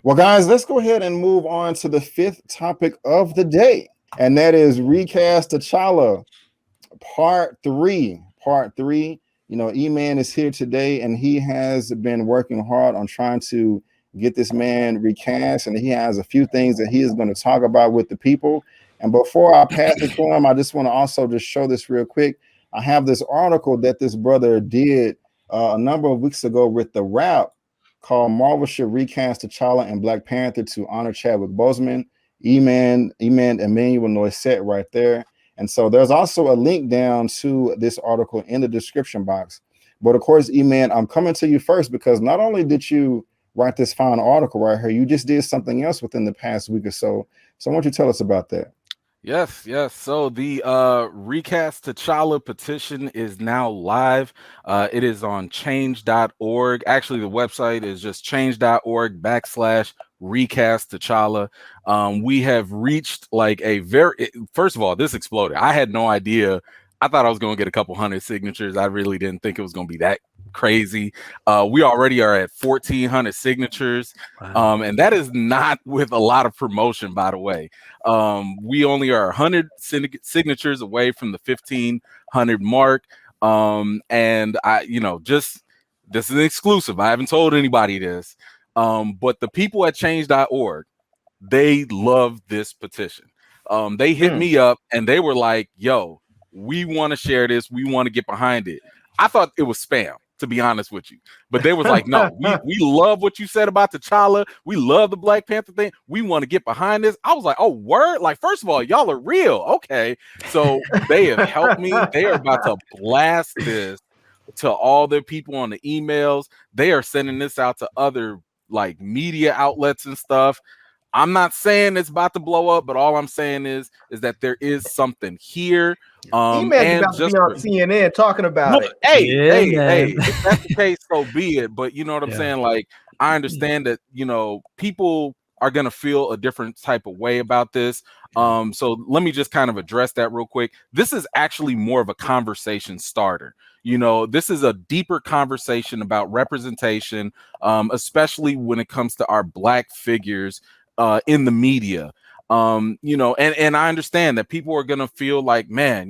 Well, guys, let's go ahead and move on to the fifth topic of the day, and that is Recast TChalla Part 3. Part 3. You know, Eman is here today, and he has been working hard on trying to get this man recast, and he has a few things that he is going to talk about with the people. And before I pass it to him, I just want to also just show this real quick. I have this article that this brother did a number of weeks ago with the rap called Marvel Should Recast T'Challa and Black Panther to honor Chadwick Boseman, Eman, Emmanuel, Noisette right there. And so there's also a link down to this article in the description box. But of course, Eman, I'm coming to you first because not only did you write this fine article right here, you just did something else within the past week or so. So why don't you tell us about that? Yes. So the Recast TChalla petition is now live. It is on change.org. Actually, the website is just change.org/Recast TChalla. We have reached like first of all, this exploded. I had no idea. I thought I was going to get a couple hundred signatures. I really didn't think it was going to be that crazy. We already are at 1,400 signatures. Wow. And that is not with a lot of promotion, by the way. We only are 100 signatures away from the 1,500 mark. And this is an exclusive. I haven't told anybody this. But the people at change.org, they love this petition. They hit me up and they were like, yo, we want to share this. We want to get behind it. I thought it was spam, to be honest with you. But they was like, no, we love what you said about T'Challa. We love the Black Panther thing. We want to get behind this. I was like, oh, word? Like, first of all, y'all are real. Okay. So they have helped me. They are about to blast this to all their people on the emails. They are sending this out to other like media outlets and stuff. I'm not saying it's about to blow up, but all I'm saying is that there is something here. And about to be on CNN talking about it. Hey, if that's the case, so be it. But you know what I'm saying? Like, I understand that, people are going to feel a different type of way about this. So let me just kind of address that real quick. This is actually more of a conversation starter. This is a deeper conversation about representation, especially when it comes to our Black figures in the media. And I understand that people are going to feel like, man,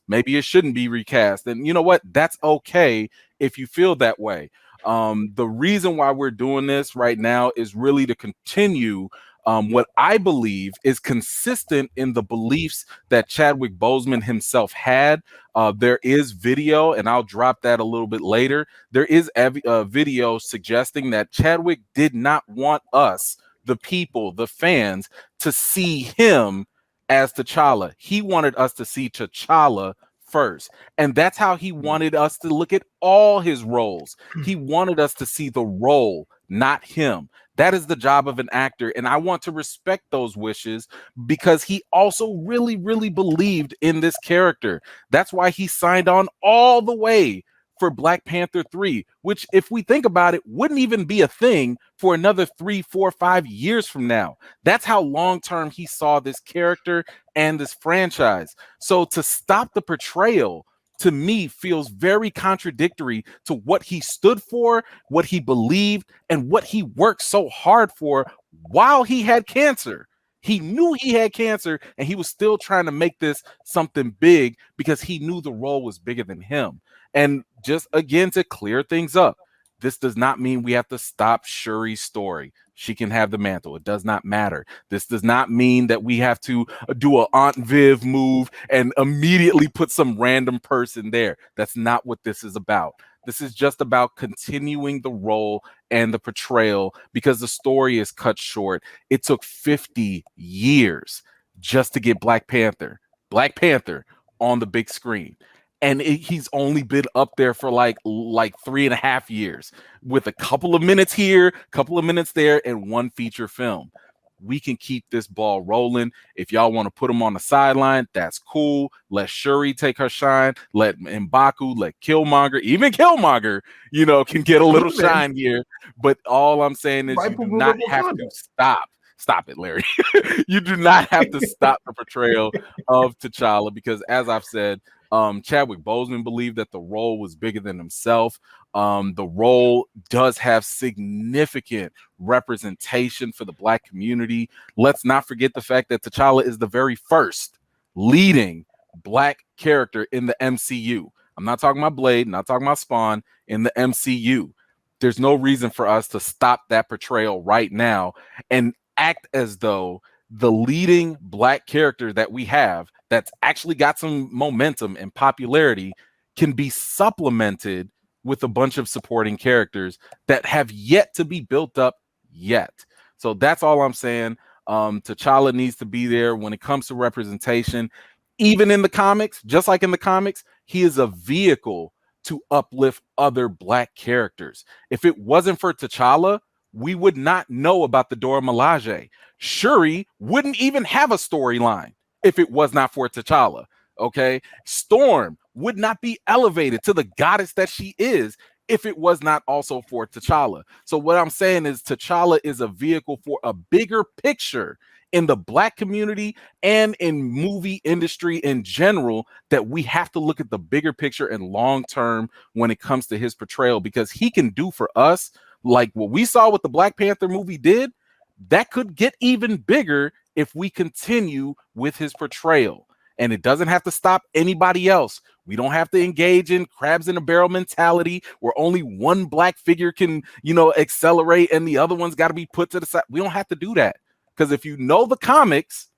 maybe it shouldn't be recast. And you know what? That's okay if you feel that way. The reason why we're doing this right now is really to continue what I believe is consistent in the beliefs that Chadwick Boseman himself had. There is video, and I'll drop that a little bit later. There is a video suggesting that Chadwick did not want us, the people, the fans, to see him as T'Challa. He wanted us to see T'Challa first. And that's how he wanted us to look at all his roles. He wanted us to see the role, not him. That is the job of an actor. And I want to respect those wishes because he also really, really believed in this character. That's why he signed on all the way for Black Panther 3, which, if we think about it, wouldn't even be a thing for another 3, 4, 5 years from now. That's how long-term he saw this character and this franchise. So to stop the portrayal, to me, feels very contradictory to what he stood for, what he believed, and what he worked so hard for while he had cancer. He knew he had cancer, and he was still trying to make this something big because he knew the role was bigger than him. And just again, to clear things up, this does not mean we have to stop Shuri's story. She can have the mantle. It does not matter. This does not mean that we have to do a Aunt Viv move and immediately put some random person there. That's not what this is about. This is just about continuing the role and the portrayal because the story is cut short. It took 50 years just to get Black Panther on the big screen. And he's only been up there for like 3.5 years with a couple of minutes here, couple of minutes there, and one feature film. We can keep this ball rolling. If y'all want to put him on the sideline, that's cool. Let Shuri take her shine. Let M'Baku, let Killmonger, even Killmonger, can get a little shine here. But all I'm saying is you do not have to stop stop it, Larry. You do not have to stop the portrayal of T'Challa because, as I've said, Chadwick Boseman believed that the role was bigger than himself. The role does have significant representation for the Black community. Let's not forget the fact that T'Challa is the very first leading Black character in the MCU. I'm not talking about Blade, not talking about Spawn, in the MCU. There's no reason for us to stop that portrayal right now and act as though the leading Black character that we have that's actually got some momentum and popularity can be supplemented with a bunch of supporting characters that have yet to be built up yet. So that's all I'm saying. T'Challa needs to be there when it comes to representation. Even in the comics, just like in the comics, he is a vehicle to uplift other Black characters. If it wasn't for T'Challa, we would not know about the Dora Milaje. Shuri wouldn't even have a storyline if it was not for T'Challa. Okay, Storm would not be elevated to the goddess that she is if it was not also for T'Challa. So what I'm saying is T'Challa is a vehicle for a bigger picture in the Black community and in movie industry in general, that we have to look at the bigger picture and long term when it comes to his portrayal, because he can do for us like what we saw with the Black Panther movie did. That could get even bigger if we continue with his portrayal. And it doesn't have to stop anybody else. We don't have to engage in crabs in a barrel mentality where only one Black figure can, accelerate and the other one's got to be put to the side. We don't have to do that. Because if you know the comics,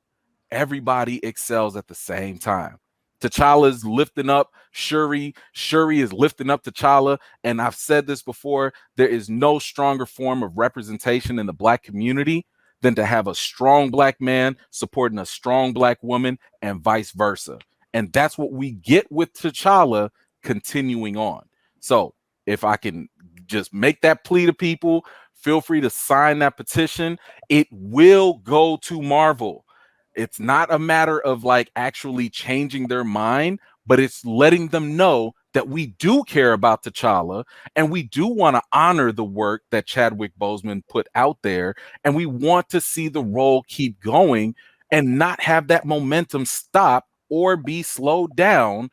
everybody excels at the same time. T'Challa is lifting up Shuri. Shuri is lifting up T'Challa. And I've said this before, there is no stronger form of representation in the Black community than to have a strong Black man supporting a strong Black woman and vice versa. And that's what we get with T'Challa continuing on. So if I can just make that plea to people, feel free to sign that petition. It will go to Marvel. It's not a matter of actually changing their mind, but it's letting them know that we do care about T'Challa and we do want to honor the work that Chadwick Boseman put out there. And we want to see the role keep going and not have that momentum stop or be slowed down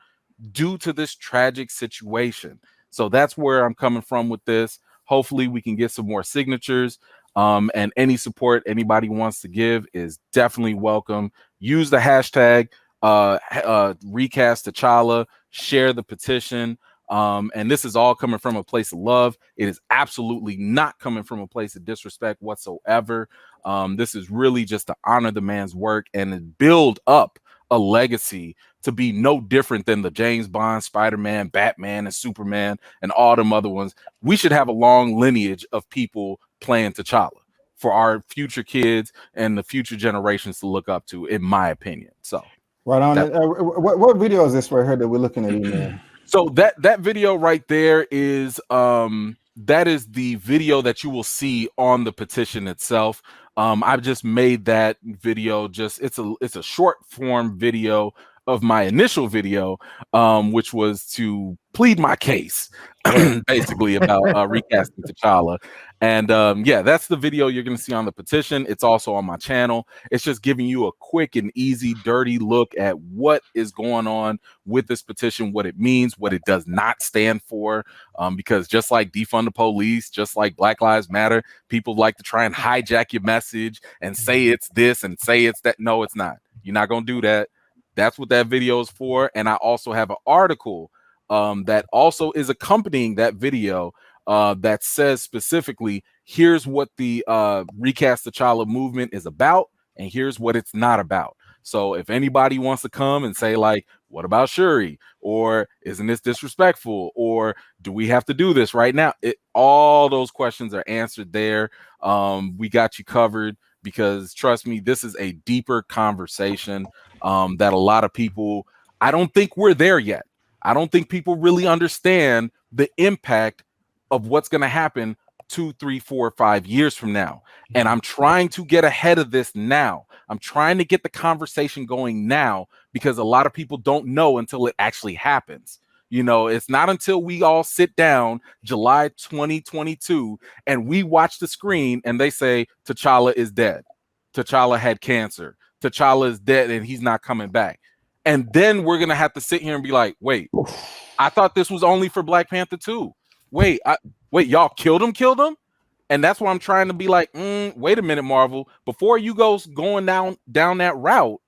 due to this tragic situation. So that's where I'm coming from with this. Hopefully we can get some more signatures, and any support anybody wants to give is definitely welcome. Use the hashtag Recast TChalla, share the petition. And this is all coming from a place of love. It is absolutely not coming from a place of disrespect whatsoever. This is really just to honor the man's work and build up a legacy to be no different than the James Bond, Spider-Man, Batman, and Superman, and all them other ones. We should have a long lineage of people playing T'Challa for our future kids and the future generations to look up to, in my opinion. So right on. What video is this right here that we're looking at, Eman? So that video right there is that is the video that you will see on the petition itself. I've just made that video. It's a short form video of my initial video, which was to plead my case, basically about recasting T'Challa. And yeah, that's the video you're going to see on the petition. It's also on my channel. It's just giving you a quick and easy, dirty look at what is going on with this petition, what it means, what it does not stand for. Because just like defund the police, just like Black Lives Matter, people like to try and hijack your message and say it's this and say it's that. No, it's not. You're not going to do that. That's what that video is for. And I also have an article that also is accompanying that video that says specifically, here's what the Recast T'Challa movement is about, and here's what it's not about. So if anybody wants to come and say, like, what about Shuri? Or isn't this disrespectful? Or do we have to do this right now? All those questions are answered there. We got you covered, because trust me, this is a deeper conversation that a lot of people, I don't think we're there yet. I don't think people really understand the impact of what's going to happen 2, 3, 4, 5 years from now. And I'm trying to get ahead of this now. I'm trying to get the conversation going now, because a lot of people don't know until it actually happens. You know, it's not until we all sit down July 2022 and we watch the screen and they say T'Challa is dead. T'Challa had cancer. T'Challa is dead and he's not coming back. And then we're gonna have to sit here and be like, wait, I thought this was only for Black Panther 2. Wait, y'all killed him? And that's why I'm trying to be like, wait a minute, Marvel. Before you going down that route,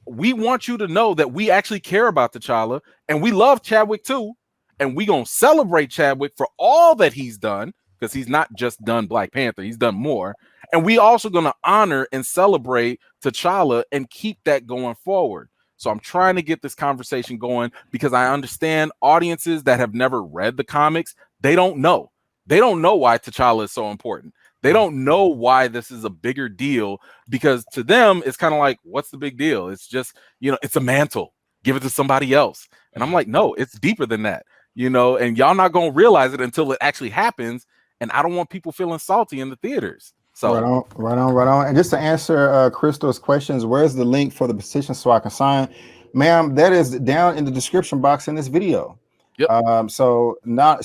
we want you to know that we actually care about T'Challa and we love Chadwick too. And we gonna celebrate Chadwick for all that he's done, because he's not just done Black Panther, he's done more. And we also gonna honor and celebrate T'Challa and keep that going forward. So I'm trying to get this conversation going because I understand audiences that have never read the comics, they don't know. They don't know why T'Challa is so important. They don't know why this is a bigger deal, because to them, it's kind of like, what's the big deal? It's just, it's a mantle. Give it to somebody else. And I'm like, no, it's deeper than that, and y'all not going to realize it until it actually happens. And I don't want people feeling salty in the theaters. So right on. And just to answer Crystal's questions, where's the link for the petition so I can sign? Ma'am, that is down in the description box in this video. Yep. So let me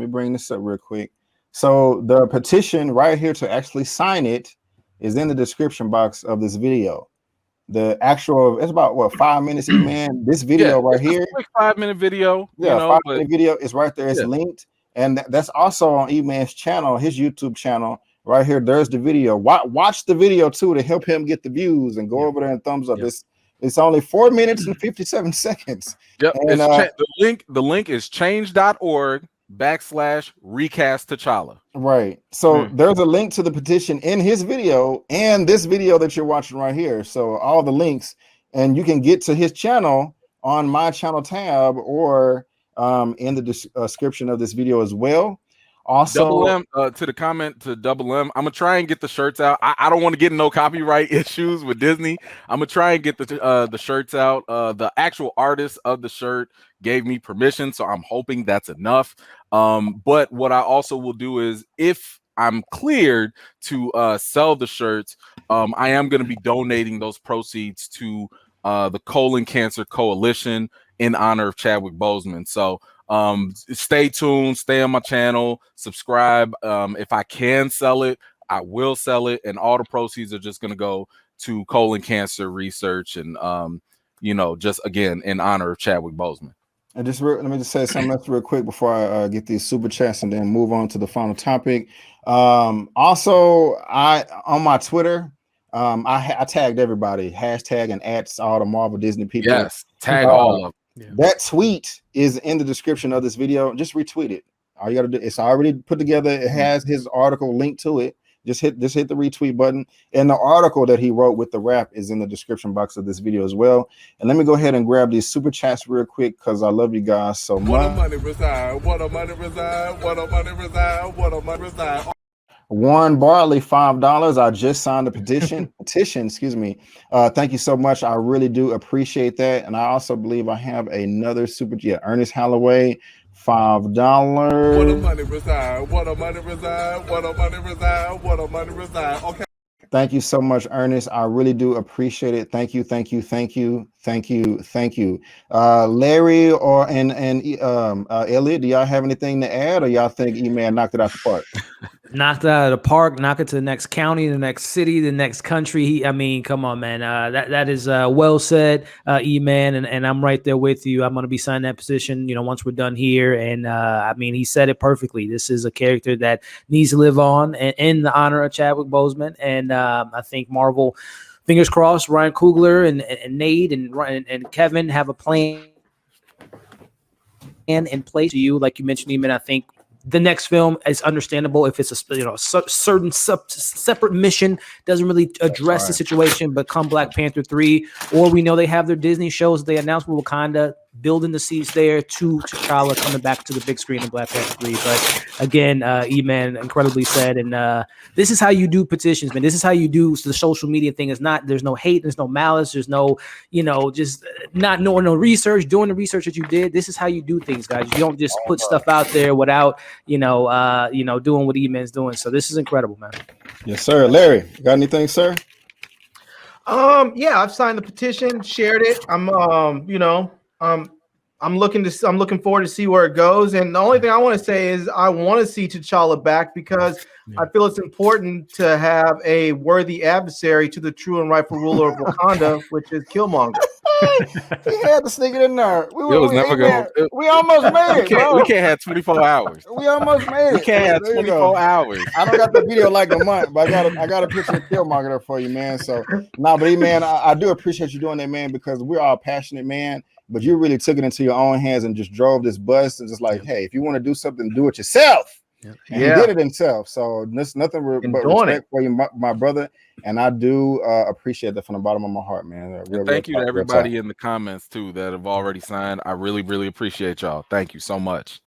bring this up real quick. So the petition right here to actually sign it is in the description box of this video. The actual, it's about 5 minutes, man. This video right here, a quick 5-minute video. 5-minute video is right there. It's linked. And that's also on Eman's channel, his YouTube channel. Right here, there's the video. Watch the video too to help him get the views and go over there and thumbs up. It's only 4 minutes and 57 seconds. Yep. And the link is change.org/RecastTChalla. Right. So there's a link to the petition in his video and this video that you're watching right here. So all the links, and you can get to his channel on my channel tab or in the description of this video as well. Also, Double M, to the comment to Double M, I'm gonna try and get the shirts out. I don't want to get no copyright issues with Disney. I'm gonna try and get the shirts out. The actual artist of the shirt gave me permission, so I'm hoping that's enough. But what I also will do is, if I'm cleared to sell the shirts, I am going to be donating those proceeds to the Colon Cancer Coalition in honor of Chadwick Boseman. So stay tuned, stay on my channel, subscribe. If I can sell it, I will sell it, and all the proceeds are just going to go to colon cancer research and just again in honor of Chadwick Boseman. And let me just say something else real quick before I get these super chats and then move on to the final topic. Also, on my Twitter, I tagged everybody, hashtag and @ all the Marvel Disney people. Yes, tag all of them. Yeah. That tweet is in the description of this video. Just retweet it. All you got to do, it's already put together. It has his article linked to it. Just hit the retweet button, and the article that he wrote with the rap is in the description box of this video as well. And let me go ahead and grab these super chats real quick because I love you guys so much. What a money reside, what a money reside, what a money reside, what a money reside. Warren Bartley, $5. I just signed the petition. Excuse me. Thank you so much. I really do appreciate that. And I also believe I have another super chat. Ernest Holloway, $5. What a money reside, what a money reside, what a money reside, what a money reside. Okay. Thank you so much, Ernest. I really do appreciate it. Thank you. Larry and Elliot, do y'all have anything to add, or y'all think Eman knocked it out the park? Knocked it out of the park, knock it to the next county, the next city, the next country. I mean, come on, man. That is well said, Eman, and I'm right there with you. I'm going to be signing that petition, once we're done here. And I mean, he said it perfectly. This is a character that needs to live on in the honor of Chadwick Boseman. And I think Marvel, fingers crossed, Ryan Coogler and Nate and Kevin have a plan in place to you. Like you mentioned, Eman, I think the next film is understandable if it's a certain separate mission, doesn't really address the situation, but come Black Panther 3, or we know they have their Disney shows they announced with Wakanda, building the seeds there to T'Challa coming back to the big screen in Black Panther 3. But again, Eman incredibly said, and this is how you do petitions, man. This is how you do the social media thing. Is not, there's no hate, there's no malice, there's no, just not knowing no research, doing the research that you did. This is how you do things, guys. You don't just put stuff out there without, doing what Eman's doing. So this is incredible, man. Yes, sir. Larry, got anything, sir? Yeah, I've signed the petition, shared it. I'm looking forward to see where it goes. And the only thing I want to say is I want to see T'Challa back because I feel it's important to have a worthy adversary to the true and rightful ruler of Wakanda, which is Killmonger. He had to sneak it in there. We almost made it, bro. We can't have 24 hours. We almost made it. We can't have 24 hours. I don't got the video like Lamont, but I got a picture of Killmonger there for you, man. So but man, I do appreciate you doing that, man, because we're all passionate, man. But you really took it into your own hands and just drove this bus and just like, hey, if you want to do something, do it yourself. And he did it himself. So there's nothing but respect for you, my brother. And I do appreciate that from the bottom of my heart, man. Thank you to everybody in the comments too that have already signed. I really, really appreciate y'all. Thank you so much.